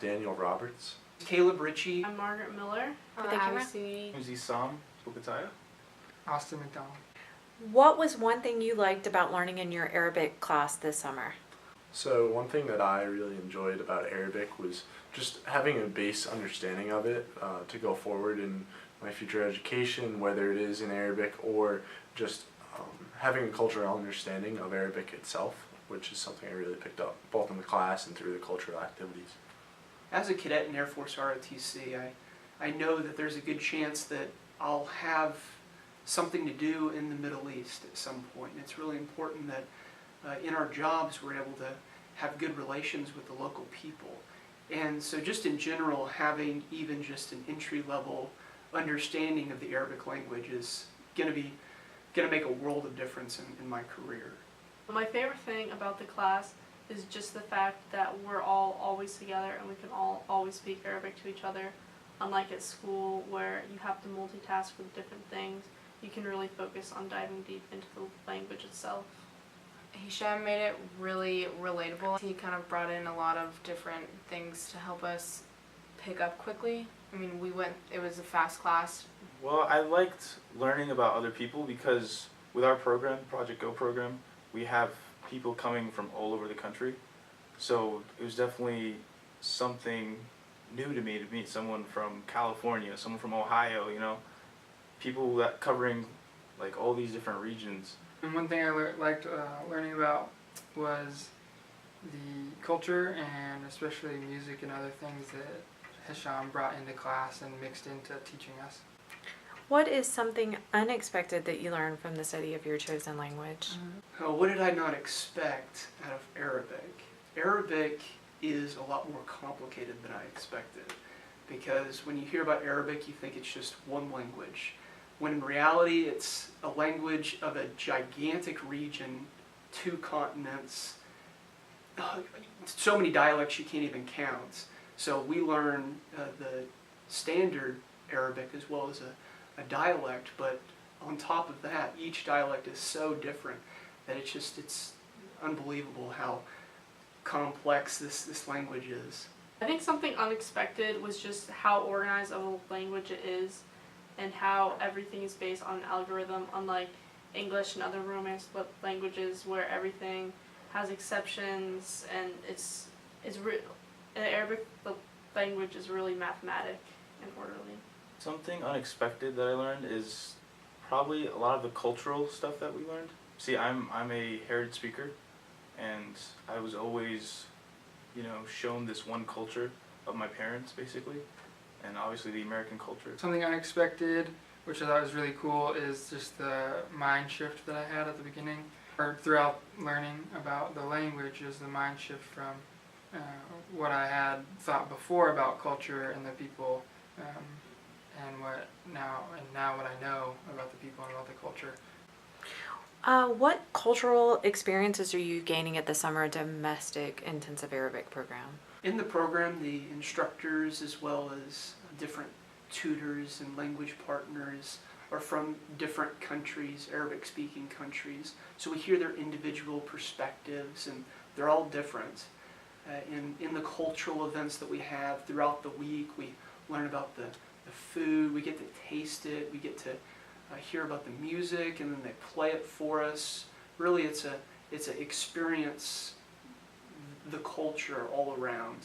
Daniel Roberts. Caleb Ritchie. I'm Margaret Miller. Uzi Sam Bukataya. Austin McDonald. What was one thing you liked about learning in your Arabic class this summer? So one thing that I really enjoyed about Arabic was just having a base understanding of it to go forward in my future education, whether it is in Arabic or just having a cultural understanding of Arabic itself, which is something I really picked up both in the class and through the cultural activities. As a cadet in Air Force ROTC, I know that there's a good chance that I'll have something to do in the Middle East at some point. And it's really important that in our jobs we're able to have good relations with the local people. And so just in general, having even just an entry-level understanding of the Arabic language is going to make a world of difference in my career. My favorite thing about the class is just the fact that we're all always together and we can all always speak Arabic to each other. Unlike at school where you have to multitask with different things, you can really focus on diving deep into the language itself. Hisham made it really relatable. He kind of brought in a lot of different things to help us pick up quickly. I mean, it was a fast class. Well, I liked learning about other people because with our program, Project Go program, we have people coming from all over the country. So it was definitely something new to me to meet someone from California, someone from Ohio, you know, people that covering like all these different regions. And one thing I liked learning about was the culture and especially music and other things that Hisham brought into class and mixed into teaching us. What is something unexpected that you learned from the study of your chosen language? What did I not expect out of Arabic? Arabic is a lot more complicated than I expected, because when you hear about Arabic you think it's just one language, when in reality it's a language of a gigantic region, 2 continents, so many dialects you can't even count. So we learn the standard Arabic as well as a dialect, but on top of that, each dialect is so different that it's unbelievable how complex this language is. I think something unexpected was just how organized of a language it is and how everything is based on an algorithm, unlike English and other Romance languages where everything has exceptions and Arabic language is really mathematic and orderly. Something unexpected that I learned is probably a lot of the cultural stuff that we learned. See, I'm a heritage speaker, and I was always, you know, shown this one culture of my parents, basically, and obviously the American culture. Something unexpected, which I thought was really cool, is just the mind shift that I had at the beginning, or throughout learning about the language, is the mind shift from what I had thought before about culture and the people, and now what I know about the people and about the culture. What cultural experiences are you gaining at the Summer Domestic Intensive Arabic program? In the program, the instructors as well as different tutors and language partners are from different countries, Arabic-speaking countries, so we hear their individual perspectives and they're all different. In the cultural events that we have throughout the week, we learn about the food, we get to taste it, we get to hear about the music, and then they play it for us. Really, it's a experience the culture all around.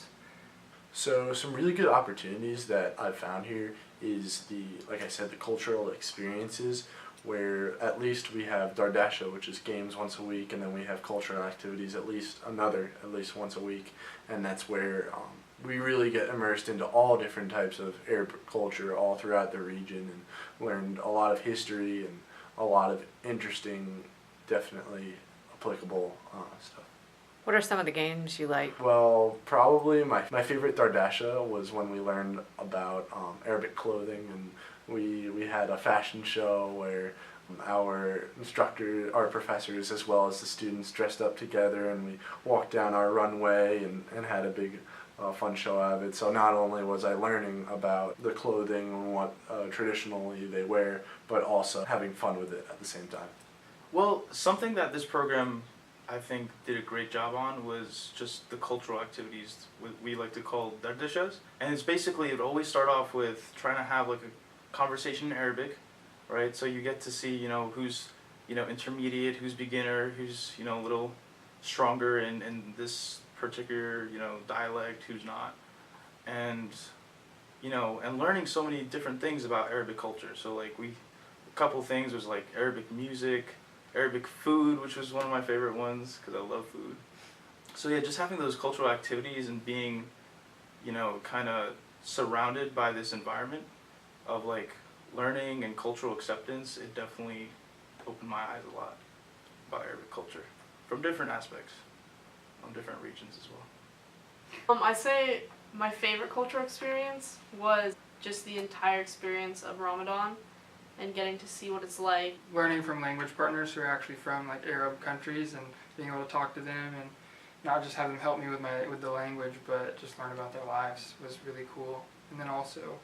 So some really good opportunities that I've found here is like I said, the cultural experiences, where at least we have Dardasha, which is games once a week, and then we have cultural activities at least once a week, and that's where we really get immersed into all different types of Arab culture all throughout the region and learned a lot of history and a lot of interesting, definitely applicable stuff. What are some of the games you like? Well, probably my favorite Dardasha was when we learned about Arabic clothing, and we had a fashion show where our professors as well as the students dressed up together, and we walked down our runway and had a big fun show out of it. So not only was I learning about the clothing and what traditionally they wear, but also having fun with it at the same time. Well, something that this program I think did a great job on was just the cultural activities we like to call dardishas. And it's basically, it always start off with trying to have like a conversation in Arabic, right? So you get to see, who's, intermediate, who's beginner, who's, a little stronger in this particular, dialect, who's not. And, and learning so many different things about Arabic culture. So like a couple things was like Arabic music, Arabic food, which was one of my favorite ones because I love food. So yeah, just having those cultural activities and being, kind of surrounded by this environment of like learning and cultural acceptance, it definitely opened my eyes a lot about Arabic culture from different aspects, on different regions as well. I say my favorite cultural experience was just the entire experience of Ramadan and getting to see what it's like. Learning from language partners who are actually from like Arab countries and being able to talk to them and not just have them help me with the language, but just learn about their lives was really cool. And then also,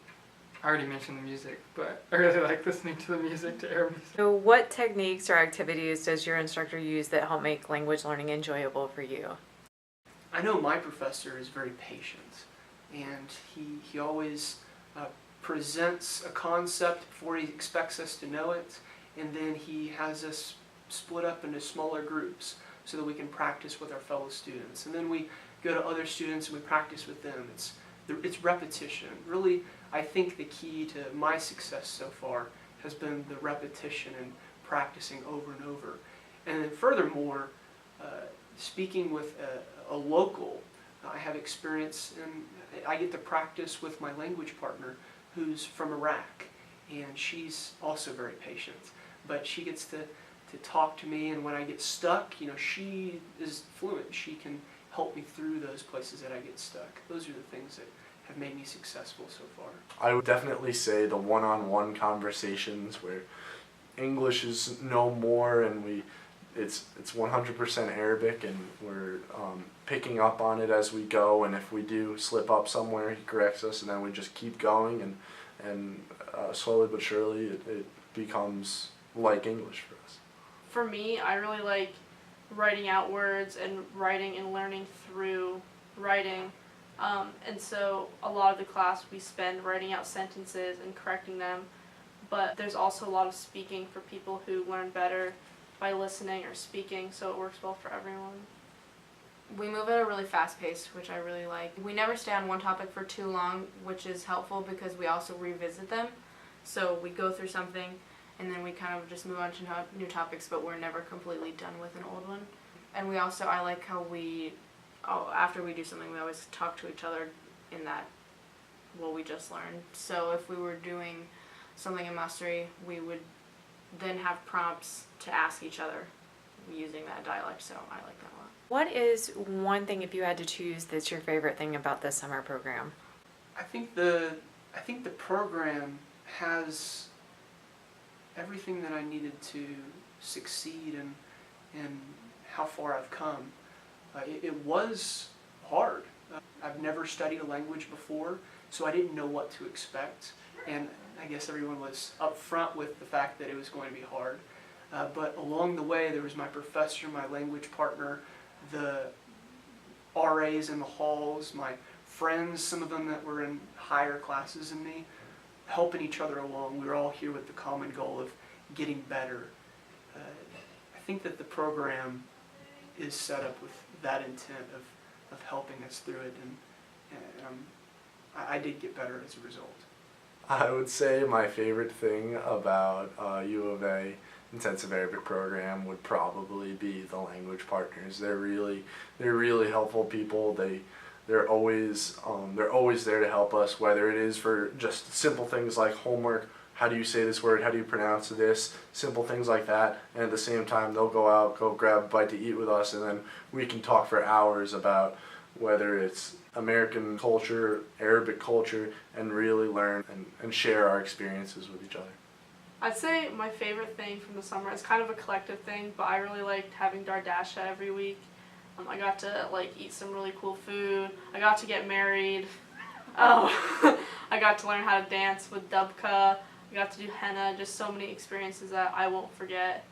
I already mentioned the music, but I really like listening to the music, to Arab music. So what techniques or activities does your instructor use that help make language learning enjoyable for you? I know my professor is very patient, and he always presents a concept before he expects us to know it, and then he has us split up into smaller groups so that we can practice with our fellow students. And then we go to other students and we practice with them. It's repetition. Really, I think the key to my success so far has been the repetition and practicing over and over. And then furthermore, speaking with a local, I have experience, and I get to practice with my language partner who's from Iraq, and she's also very patient. But she gets to talk to me, and when I get stuck, she is fluent. She can help me through those places that I get stuck. Those are the things that have made me successful so far. I would definitely say the one-on-one conversations where English is no more and it's 100% Arabic, and we're picking up on it as we go, and if we do slip up somewhere, he corrects us, and then we just keep going, and slowly but surely it becomes like English for us. For me, I really like writing out words and writing and learning through writing. And so a lot of the class we spend writing out sentences and correcting them, but there's also a lot of speaking for people who learn better by listening or speaking, so it works well for everyone. We move at a really fast pace, which I really like. We never stay on one topic for too long, which is helpful because we also revisit them. So we go through something and then we kind of just move on to new topics, but we're never completely done with an old one. And I like how after we do something, we always talk to each other in that, what we just learned. So if we were doing something in Mastery, we would then have prompts to ask each other using that dialect, so I like that a lot. What is one thing, if you had to choose, that's your favorite thing about this summer program? I think the program has everything that I needed to succeed in how far I've come. It was hard. I've never studied a language before, so I didn't know what to expect, and I guess everyone was upfront with the fact that it was going to be hard. But along the way, there was my professor, my language partner, the RAs in the halls, my friends, some of them that were in higher classes than me, helping each other along. We were all here with the common goal of getting better. I think that the program is set up with that intent of helping us through it, and I did get better as a result. I would say my favorite thing about U of A intensive Arabic program would probably be the language partners. They're really helpful people. They're always there to help us, whether it is for just simple things like homework. How do you say this word? How do you pronounce this? Simple things like that. And at the same time, they'll go grab a bite to eat with us, and then we can talk for hours about whether it's American culture, Arabic culture, and really learn and share our experiences with each other. I'd say my favorite thing from the summer is kind of a collective thing, but I really liked having Dardasha every week. I got to eat some really cool food. I got to get married. I got to learn how to dance with Dubka. I got to do henna. Just so many experiences that I won't forget.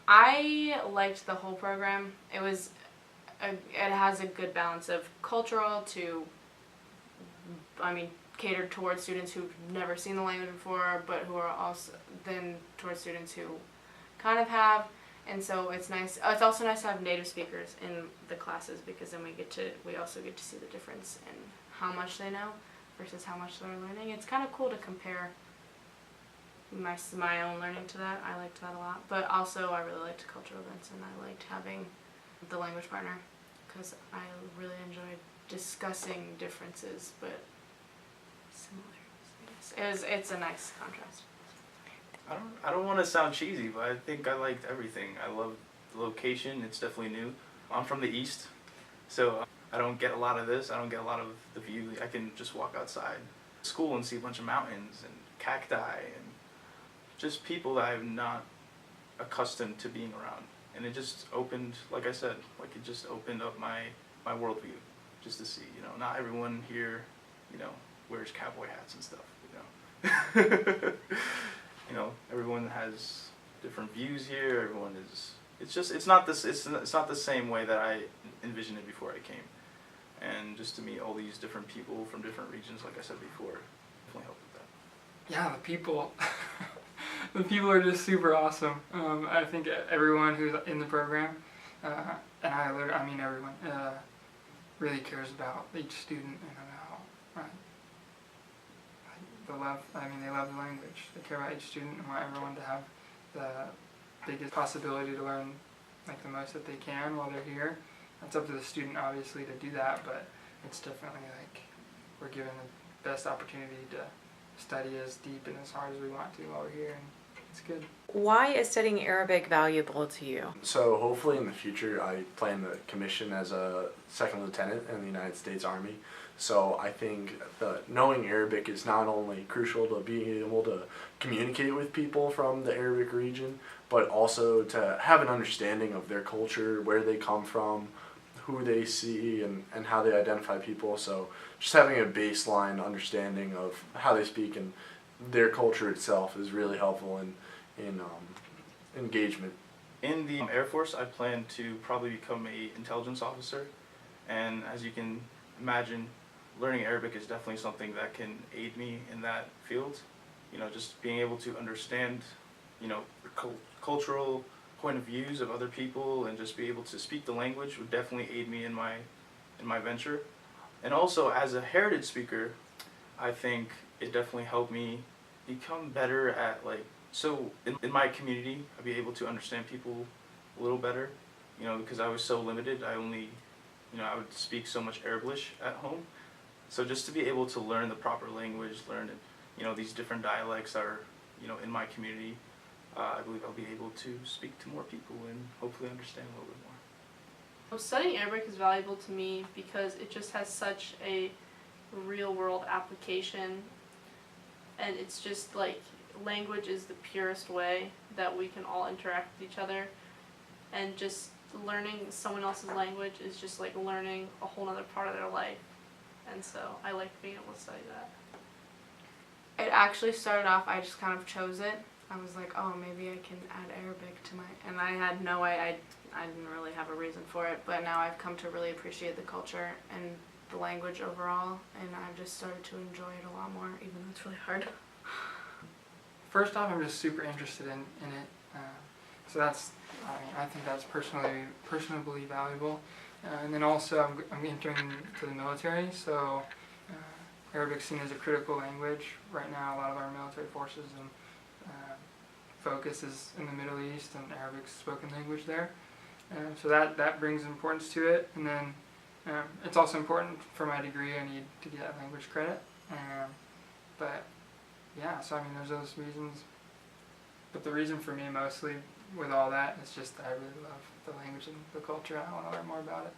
I liked the whole program. It has a good balance of cultural to, catered towards students who've never seen the language before, but who are also then towards students who kind of have. And so it's nice. It's also nice to have native speakers in the classes, because then we also get to see the difference in how much they know versus how much they're learning. It's kind of cool to compare my own learning to that. I liked that a lot. But also I really liked cultural events, and I liked having the language partner, because I really enjoyed discussing differences but similarities, I guess. It's a nice contrast. I don't want to sound cheesy, but I think I liked everything. I love the location. It's definitely new. I'm from the east, so I don't get a lot of this. I don't get a lot of the view. I can just walk outside school and see a bunch of mountains and cacti and just people that I'm not accustomed to being around. And it just opened, like I said, it just opened up my worldview, just to see, not everyone here, wears cowboy hats and stuff, everyone has different views here. Everyone is, it's not the same way that I envisioned it before I came. And just to meet all these different people from different regions, like I said before, definitely helped with that. Yeah, the people. The people are just super awesome. I think everyone who's in the program, and everyone, really cares about each student and about they love the language. They care about each student and want everyone to have the biggest possibility to learn the most that they can while they're here. It's up to the student obviously to do that, but it's definitely we're given the best opportunity to study as deep and as hard as we want to while we're here, and it's good. Why is studying Arabic valuable to you? So hopefully in the future I plan to commission as a second lieutenant in the United States Army. So I think that knowing Arabic is not only crucial to being able to communicate with people from the Arabic region, but also to have an understanding of their culture, where they come from, who they see, and how they identify people. So just having a baseline understanding of how they speak and their culture itself is really helpful in engagement. In the Air Force, I plan to probably become an intelligence officer, and as you can imagine, learning Arabic is definitely something that can aid me in that field. Just being able to understand, cultural point of views of other people, and just be able to speak the language would definitely aid me in my venture. And also, as a heritage speaker, I think it definitely helped me become better at so in my community, I'd be able to understand people a little better, because I was so limited. I only, I would speak so much Arablish at home. So just to be able to learn the proper language, learn, these different dialects that are, in my community, I believe I'll be able to speak to more people and hopefully understand a little bit more. Well, studying Arabic is valuable to me because it just has such a real-world application, and it's just language is the purest way that we can all interact with each other, and just learning someone else's language is just learning a whole other part of their life, and so I like being able to study that. It actually started off, I just kind of chose it. I was like, oh, maybe I can add Arabic to and I had no way, I didn't really have a reason for it, but now I've come to really appreciate the culture and the language overall, and I've just started to enjoy it a lot more, even though it's really hard. First off, I'm just super interested in it, so that's, I think that's personally valuable. And then also, I'm entering to the military, so Arabic's seen as a critical language. Right now, a lot of our military forces and focus is in the Middle East, and Arabic's spoken language there. So that brings importance to it. And then it's also important for my degree. I need to get language credit. But yeah, so there's those reasons. But the reason for me mostly with all that is just that I really love the language and the culture, and I want to learn more about it.